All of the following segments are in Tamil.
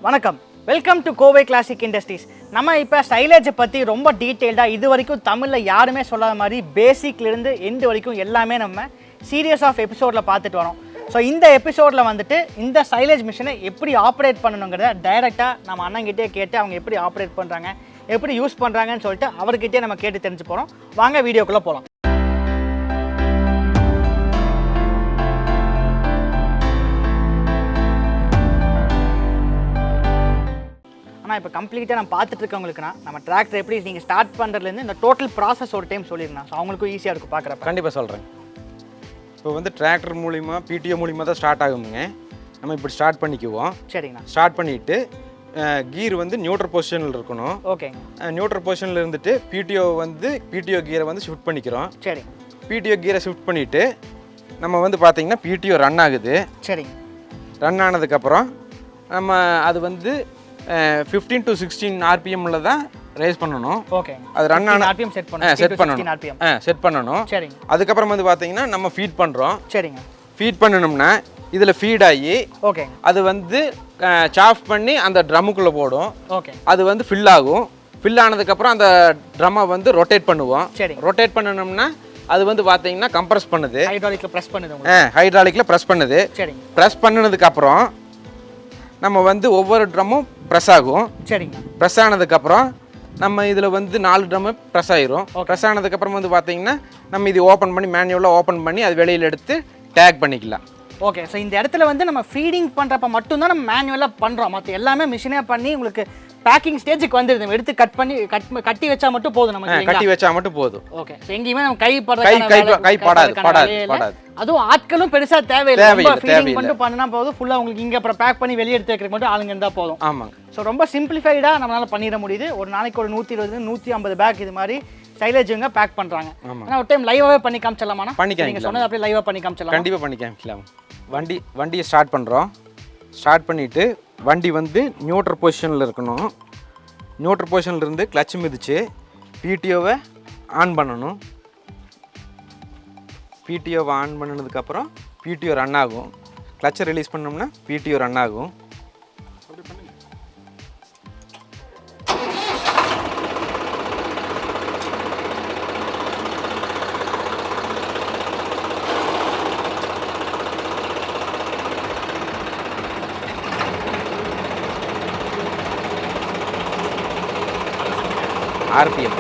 வணக்கம், welcome to Kovai classic industries. நம்ம இப்போ ஸ்டைலேஜை பற்றி ரொம்ப டீட்டெயில்டாக இது வரைக்கும் தமிழில் யாருமே சொல்லாத மாதிரி பேசிக்லேருந்து எண்டு வரைக்கும் எல்லாமே நம்ம சீரியஸ் ஆஃப் எபிசோடில் பார்த்துட்டு வரோம். ஸோ இந்த எபிசோடில் வந்துட்டு இந்த ஸ்டைலேஜ் மிஷினை எப்படி ஆப்ரேட் பண்ணணுங்கிறத டைரெக்டாக நம்ம அண்ணங்கிட்டே கேட்டு அவங்க எப்படி ஆப்ரேட் பண்ணுறாங்க, எப்படி யூஸ் பண்ணுறாங்கன்னு சொல்லிட்டு அவர்கிட்டே நம்ம கேட்டு தெரிஞ்சு போகிறோம். வாங்க வீடியோக்குள்ளே போகலாம். ஆனால் இப்போ கம்ப்ளீட்டாக நான் பார்த்துட்டு இருக்கவங்களுக்குனா நம்ம டிராக்டர் எப்படி நீங்கள் ஸ்டார்ட் பண்ணுறதுலேருந்து இந்த டோட்டல் ப்ராசஸ் ஒரு டைம் சொல்லிடணும். ஸோ அவங்களுக்கும் ஈஸியாக இருக்கும் பார்க்குறப்ப. கண்டிப்பாக சொல்கிறேன். இப்போ வந்து டிராக்டர் மூலிமா பிடிஓ மூலிமா தான் ஸ்டார்ட் ஆகுங்க. நம்ம இப்படி ஸ்டார்ட் பண்ணிக்குவோம். சரிங்கண்ணா. ஸ்டார்ட் பண்ணிவிட்டு கீர் வந்து நியூட்ரல் பொசிஷனில் இருக்கணும். ஓகேங்க. நியூட்ரல் பொசிஷனில் இருந்துட்டு பிடிஓ கீரை வந்து ஷிஃப்ட் பண்ணிக்கிறோம். சரி. பிடிஓ கீரை ஷிஃப்ட் பண்ணிவிட்டு நம்ம வந்து பார்த்திங்கன்னா பிடிஓ ரன் ஆகுது. சரிங்க. ரன் ஆனதுக்கப்புறம் நம்ம அது வந்து 15 to 16 RPMல தான் ரேஸ் பண்ணணும். ஓகே. அது ரன் ஆன RPM செட் பண்ணணும். செட் பண்ணணும். சரிங்க. அதுக்கப்புறம் வந்து பார்த்தீங்கன்னா நம்ம ஃபீட் பண்ணுறோம். சரிங்க. ஃபீட் பண்ணணும்னா இதில் ஃபீட் ஆகி ஓகே அது வந்து சாஃப் பண்ணி அந்த ட்ரம்முக்குள்ளே போடும். ஓகே. அது வந்து ஃபில் ஆகும். ஃபில் ஆனதுக்கப்புறம் அந்த ட்ரம்மை வந்து ரொட்டேட் பண்ணுவோம். சரி. ரொட்டேட் பண்ணணும்னா அது வந்து பார்த்தீங்கன்னா கம்ப்ரஸ் பண்ணுது. ஹைட்ராலிக்கில் ப்ரெஸ் பண்ணுது. ஹைட்ராலிக்கில் ப்ரெஸ் பண்ணுது. சரிங்க. ப்ரெஸ் பண்ணதுக்கப்புறம் நம்ம வந்து ஒவ்வொரு ட்ரம்மும் ப்ரெஸ் ஆகும். சரிங்க. ப்ரெஸ் ஆனதுக்கப்புறம் நம்ம இதில் வந்து 4 ட்ரம்மு ப்ரெஸ் ஆயிரும். ப்ரெஸ் ஆனதுக்கப்புறம் வந்து பார்த்தீங்கன்னா நம்ம இது ஓப்பன் பண்ணி மேனுவலாக ஓப்பன் பண்ணி அது வெளியில் எடுத்து டேக் பண்ணிக்கலாம். ஓகே. ஸோ இந்த இடத்துல வந்து நம்ம ஃபீடிங் பண்ணுறப்ப மட்டும்தான் நம்ம மேனுவலாக பண்ணுறோம். மற்ற எல்லாமே மிஷினே பண்ணி உங்களுக்கு பேக்கிங் ஸ்டேஜுக்கு வந்துடுது. எடுத்து கட்டி வச்சா மட்டும் போதும். நம்ம கட்டி வச்சா மட்டும் போதும். ஓகே. ஸோ எங்கேயுமே நம்ம கை படாது. அதுவும் ஆட்களும் பெருசாக தேவையில்லை. ஃபீடிங் மட்டும் பண்ணினா போதும். ஃபுல்லாக உங்களுக்கு இங்கே அப்புறம் பேக் பண்ணி வெளியே எடுத்து வைக்கிறதுக்கு மட்டும் ஆளுங்க இருந்தால் போதும். ஆமாங்க. ஸோ ரொம்ப சிம்பிளிஃபைடாக நம்மளால் பண்ணிட முடியுது. ஒரு நாளைக்கு ஒரு 120 150 பேக் இது மாதிரி ஸ்டைலேஜுங்க பேக் பண்ணுறாங்க. ஆனால் ஒரு டைம் லைவாகவே பண்ணி காமிச்சிடலாமா? பண்ணிக்கலாம். நீங்கள் சொன்னது அப்படியே லைவாக பண்ணி காமிச்சிடலாம். கண்டிப்பாக பண்ணி காமிக்கலாம். வண்டியை ஸ்டார்ட் பண்ணுறோம். ஸ்டார்ட் பண்ணிவிட்டு வண்டி வந்து நியூட்ரல் பொசிஷனில் இருக்கணும். நியூட்ரல் பொசிஷனில் இருந்து கிளட்ச் மிதித்து பிடிஓவை ஆன் பண்ணணும். பிடிஓவை ஆன் பண்ணதுக்கப்புறம் பிடிஓ ரன் ஆகும். கிளட்சை ரிலீஸ் பண்ணோம்னா பிடிஓ ரன் ஆகும். RPM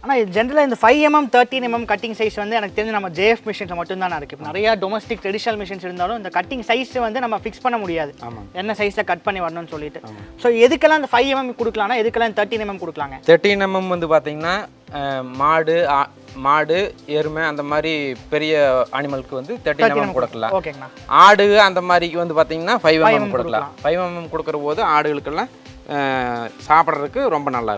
ஆனால் ஜென்ரலாக இந்த 5mm 13mm கட்டிங் சைஸ் வந்து எனக்கு தெரிஞ்சு நம்ம JF மிஷின்ஸில் மட்டும்தான் இருக்குது. இப்போ நிறையா டொமஸ்டிக் ட்ரெடிஷனல் மிஷின்ஸ் இருந்தாலும் இந்த கட்டிங் சைஸ் வந்து நம்ம ஃபிக்ஸ் பண்ண முடியாது. என்ன சைஸில் கட் பண்ணி வரணும்னு சொல்லிட்டு. ஸோ எதுக்கெல்லாம் இந்த 5mm கொடுக்கலாம்னா எதுக்கெல்லாம் 13mm கொடுக்கலாங்க? 13mm வந்து பார்த்தீங்கன்னா மாடு எருமை அந்த மாதிரி பெரிய அனிமலுக்கு வந்து 13mm கொடுக்கலாம். ஓகேங்கண்ணா. ஆடு அந்த மாதிரிக்கு வந்து பார்த்தீங்கன்னா 5mm கொடுக்கலாம். 5mm கொடுக்குற போது ஆடுகளுக்கெல்லாம் சாப்பிட்றதுக்கு ரொம்ப நல்லா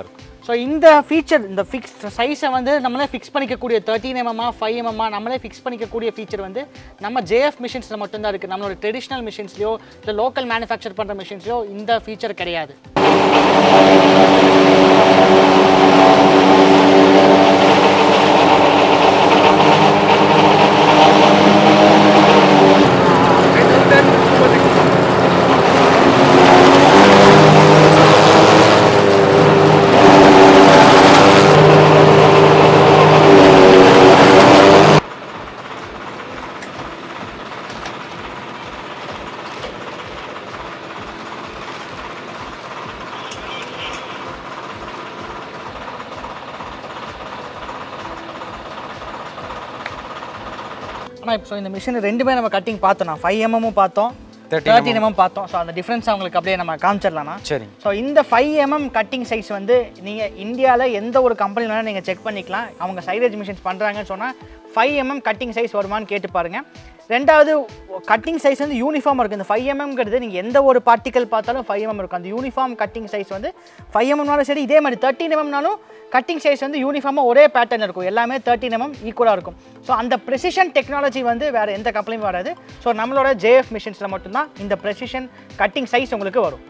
இருக்கும். ஸோ இந்த ஃபீச்சர், இந்த ஃபிக்ஸ் சைஸை வந்து நம்மளே ஃபிக்ஸ் பண்ணிக்கக்கூடிய 13mm 5mm நம்மளே ஃபிக்ஸ் பண்ணிக்கக்கூடிய ஃபீச்சர் வந்து நம்ம JF மிஷின்ஸில் மட்டும்தான் இருக்குது. நம்மளோட ட்ரெடிஷ்னல் மிஷின்ஸ்லையோ இல்லை லோக்கல் மேனுஃபேக்சர் பண்ணுற மிஷின்ஸ்லையோ இந்த ஃபீச்சர் கிடையாது. ஆனால் இப்போ இந்த மிஷின் ரெண்டுமே நம்ம கட்டிங் பார்த்தோம். 5mm பார்த்தோம், 13mm பார்த்தோம். ஸோ அந்த டிஃப்ரென்ஸ் அவங்களுக்கு அப்படியே நம்ம காமிச்சிடலாம்னா. சரி. ஸோ இந்த 5mm கட்டிங் சைஸ் வந்து நீங்கள் இந்தியாவில் எந்த ஒரு கம்பெனி வேணால் நீங்கள் செக் பண்ணிக்கலாம். அவங்க சைலேஜ் மிஷின்ஸ் பண்ணுறாங்கன்னு சொன்னால் 5mm கட்டிங் சைஸ் வருமானு கேட்டு பாருங்கள். ரெண்டாவது, கட்டிங் சைஸ் வந்து யூனிஃபார்மாக இருக்குது. இந்த 5mmங்கிறது நீங்கள் எந்த ஒரு பார்ட்டிக்கல் பார்த்தாலும் 5mm இருக்கும். அந்த யூனிஃபார்ம் கட்டிங் சைஸ் வந்து 5mmனாலும் சரி, இதே மாதிரி 13mmனாலும் கட்டிங் சைஸ் வந்து யூனிஃபார்மாக ஒரே பேட்டர்ன் இருக்கும். எல்லாமே 13mm ஈக்குவலாக இருக்கும். ஸோ அந்த ப்ரெசிஷன் டெக்னாலஜி வந்து வேறு எந்த கம்பெனியும் வராது. ஸோ நம்மளோட JF மிஷின்ஸில் மட்டும்தான் இந்த ப்ரெசிஷன் கட்டிங் சைஸ் உங்களுக்கு வரும்.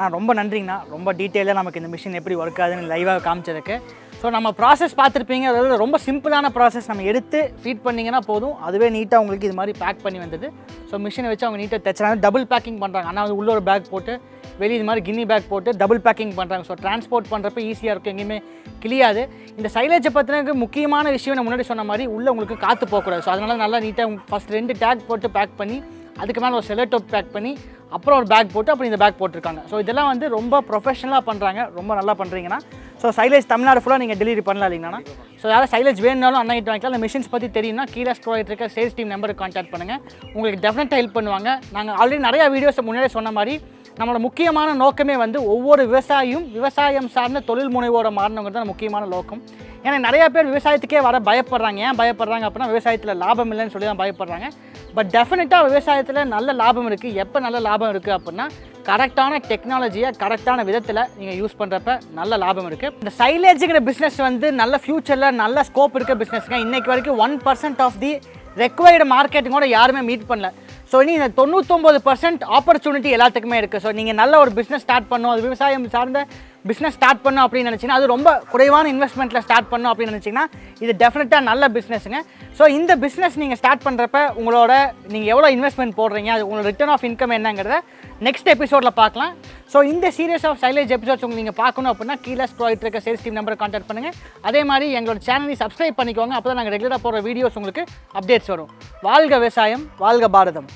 ஆனால் ரொம்ப நன்றிங்கண்ணா, ரொம்ப டீட்டெயிலாக நமக்கு இந்த மிஷின் எப்படி ஒர்க் ஆகுதுன்னு லைவாக காமிச்சதுக்கு. ஸோ நம்ம ப்ராசஸ் பார்த்துருப்பீங்க, அதாவது ரொம்ப சிம்பிளான ப்ராசஸ். நம்ம எடுத்து ஃபீட் பண்ணிங்கன்னா போதும், அதுவே நீட்டாக உங்களுக்கு இது மாதிரி பேக் பண்ணி வந்தது. ஸோ மிஷினை வச்சு அவங்க நீட்டாக தைச்சாங்க. டபுள் பேக்கிங் பண்ணுறாங்க. ஆனால் வந்து உள்ள ஒரு பேக் போட்டு வெளியே இது மாதிரி கின்னி பேக் போட்டு டபுள் பேக்கிங் பண்ணுறாங்க. ஸோ டிரான்ஸ்போர்ட் பண்ணுறப்ப ஈஸியாக இருக்கும், எங்கேயுமே கிளியாது. இந்த சைலேஜை பற்றின முக்கியமான விஷயம் நான் முன்னாடி சொன்ன மாதிரி உள்ளே உங்களுக்கு காற்று போகக்கூடாது. ஸோ அதனால நல்லா நீட்டாக ஃபஸ்ட் 2 டேக் போட்டு பேக் பண்ணி, அதுக்கு மேலே ஒரு செலோ டோப் பேக் பண்ணி, அப்புறம் ஒரு பேக் போட்டு அப்புறம் இந்த பேக் போட்டிருக்காங்க. ஸோ இதெல்லாம் வந்து ரொம்ப ப்ரொஃபஷனலாக பண்ணுறாங்க, ரொம்ப நல்லா பண்ணுறீங்கன்னா. ஸோ சைலேஜ் தமிழ்நாடு ஃபுல்லாக நீங்கள் டெலிவரி பண்ணலாம் இல்லைங்கண்ணா. ஸோ யாரும் சைலேஜ் வேணுனாலும் அண்ணன் வாங்கிக்கலாம். அந்த மிஷின்ஸ் பற்றி தெரியும்னா கீழே ஸ்க்ரோல் இருக்க சேல்ஸ் டீம் நம்பருக்கு கான்டாக்ட் பண்ணுங்கள், உங்களுக்கு டெஃபினட்டாக ஹெல்ப் பண்ணுவாங்க. நாங்கள் ஆல்ரெடி நிறையா வீடியோஸ் முன்னாடியே சொன்ன மாதிரி நம்மளோட முக்கியமான நோக்கமே வந்து ஒவ்வொரு விவசாயியும் விவசாயம் சார்ந்த தொழில் முனைவோட மாறினவங்க தான் முக்கியமான நோக்கம். ஏன்னா நிறையா பேர் விவசாயத்துக்கே வர பயப்படுறாங்க. ஏன் பயப்படுறாங்க அப்படின்னா விவசாயத்தில் லாபம் இல்லைன்னு சொல்லி தான் பயப்படுறாங்க. பட் டெஃபினட்டாக விவசாயத்தில் நல்ல லாபம் இருக்குது. எப்போ நல்ல லாபம் இருக்குது அப்படின்னா கரெக்டான டெக்னாலஜியை கரெக்டான விதத்தில் நீங்கள் யூஸ் பண்ணுறப்ப நல்ல லாபம் இருக்குது. இந்த சைலேஜுங்கிற பிஸ்னஸ் வந்து நல்ல ஃப்யூச்சரில் நல்ல ஸ்கோப் இருக்க பிஸ்னஸ்ங்க. இன்றைக்கு வரைக்கும் 1% ஆஃப் தி ரெக்வயர்டு மார்க்கெட்டிங்கோட யாருமே மீட் பண்ணல. ஸோ இனி இந்த 99% ஆப்பர்ச்சுனிட்டி எல்லாத்துக்குமே இருக்குது. ஸோ நீங்கள் நல்ல ஒரு பிஸ்னஸ் ஸ்டார்ட் பண்ணணும், அது விவசாயம் சார்ந்த பிஸ்னஸ் ஸ்டார்ட் பண்ணணும் அப்படின்னு நினச்சிங்கன்னா, அது ரொம்ப குறைவான இன்வெஸ்ட்மெண்ட்டில் ஸ்டார்ட் பண்ணணும் அப்படின்னு நினச்சிங்கன்னா இது டெஃபினட்டாக நல்ல பிஸ்னஸுங்க. ஸோ இந்த பிஸ்னஸ் நீங்கள் ஸ்டார்ட் பண்ணுறப்ப உங்களோட நீங்கள் எவ்வளோ இன்வெஸ்ட்மெண்ட் போடுறீங்க, அது உங்களோட ரிட்டர்ன் ஆஃப் இன்கம் என்னங்கிறத நெக்ஸ்ட் எபிசோடில் பார்க்கலாம். ஸோ இந்த சீரியஸ் ஆஃப் சைலேஜ் எபிசோட்ஸ் உங்களுக்கு நீங்கள் பார்க்கணும் அப்படின்னா கீழே ஸ்க்ரோல் இருக்க சேல்ஸ் டீம் நம்பரை கான்டாக்ட் பண்ணுங்கள். அதே மாதிரி எங்களோட சேனலை சப்ஸ்கிரைப் பண்ணிக்கோங்க, அப்போ தான் நாங்கள் ரெகுலராக போகிற வீடியோஸ் உங்களுக்கு அப்டேட்ஸ் வரும். வாழ்க விவசாயம், வாழ்க பாரதம்.